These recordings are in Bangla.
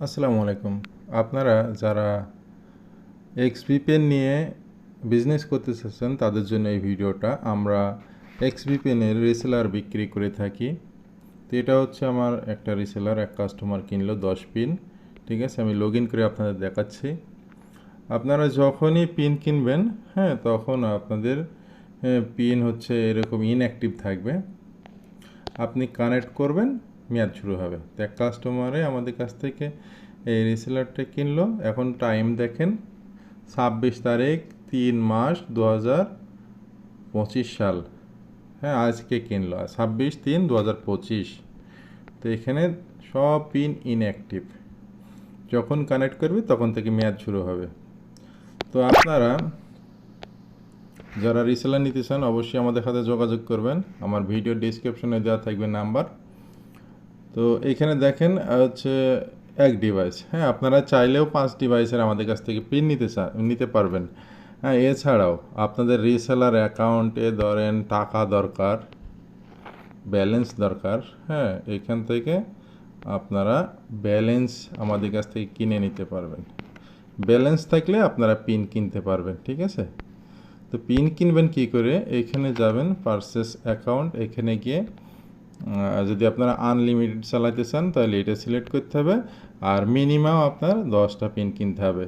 আসসালামু আলাইকুম। আপনারা যারা এক্সভিপিএন নিয়ে বিজনেস করতে চাচ্ছেন তাদের জন্য এই ভিডিওটা। আমরা এক্সভিপিএনের রিসেলার বিক্রি করে থাকি। তো এটা হচ্ছে আমার একটা রিসেলার, এক কাস্টমার কিনলো 10 পিন। ঠিক আছে, আমি লগ ইন করে আপনাদের দেখাচ্ছি। আপনারা যখনই পিন কিনবেন, হ্যাঁ, তখন আপনাদের পিন হচ্ছে এরকম ইনঅ্যাক্টিভ থাকবে। আপনি কানেক্ট করবেন, মেয়াদ শুরু হবে। তো এক কাস্টমারে আমাদের কাছ থেকে এই রিসেলারটা কিনলো। এখন টাইম দেখেন 26 তারিখ 3 মাস 2025 সাল। হ্যাঁ, আজকে কিনলো 26/3/2025। তো এখানে সব পিন ইনঅ্যাক্টিভ। যখন কানেক্ট করবে তখন থেকে মেয়াদ শুরু হবে। তো আপনারা যারা রিসেলার নিতে চান অবশ্যই আমাদের সাথে যোগাযোগ করবেন। আমার ভিডিও ডিসক্রিপশনে দেওয়া থাকবে নাম্বার। তো এইখানে দেখেন হচ্ছে এক ডিভাইস। হ্যাঁ, আপনারা চাইলেও 5 ডিভাইসের আমাদের কাছ থেকে পিন নিতে পারবেন। হ্যাঁ, এছাড়াও আপনাদের রিসেলার অ্যাকাউন্টে ধরেন টাকা দরকার, ব্যালেন্স দরকার। হ্যাঁ, এইখান থেকে আপনারা ব্যালেন্স আমাদের কাছ থেকে কিনে নিতে পারবেন। ব্যালেন্স থাকলে আপনারা পিন কিনতে পারবেন। ঠিক আছে, তো পিন কিনবেন কি করে? এইখানে যাবেন পারচেস অ্যাকাউন্ট, এখানে গিয়ে যদি আপনারা আনলিমিটেড চালাতে চান তাহলে এটা সিলেক্ট করতে হবে। আর মিনিমাম আপনার 10টা পিন কিনতে হবে,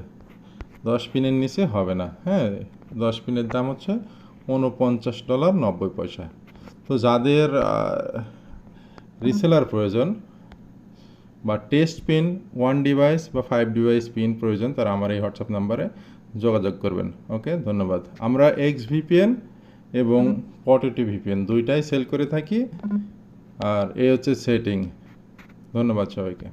10 পিনের নিচে হবে না। হ্যাঁ, 10 পিনের দাম হচ্ছে $49.90। তো যাদের রিসেলার প্রয়োজন বা টেস্ট পিন 1 ডিভাইস বা 5 ডিভাইস পিন প্রয়োজন, তারা আমার এই হোয়াটসঅ্যাপ নাম্বারে যোগাযোগ করবেন। ওকে, ধন্যবাদ। আমরা এক্সভিপিএন এবং পটেটো ভিপিএন দুইটাই সেল করে থাকি। আর এই হচ্ছে সেটিং। ধন্যবাদ সবাইকে।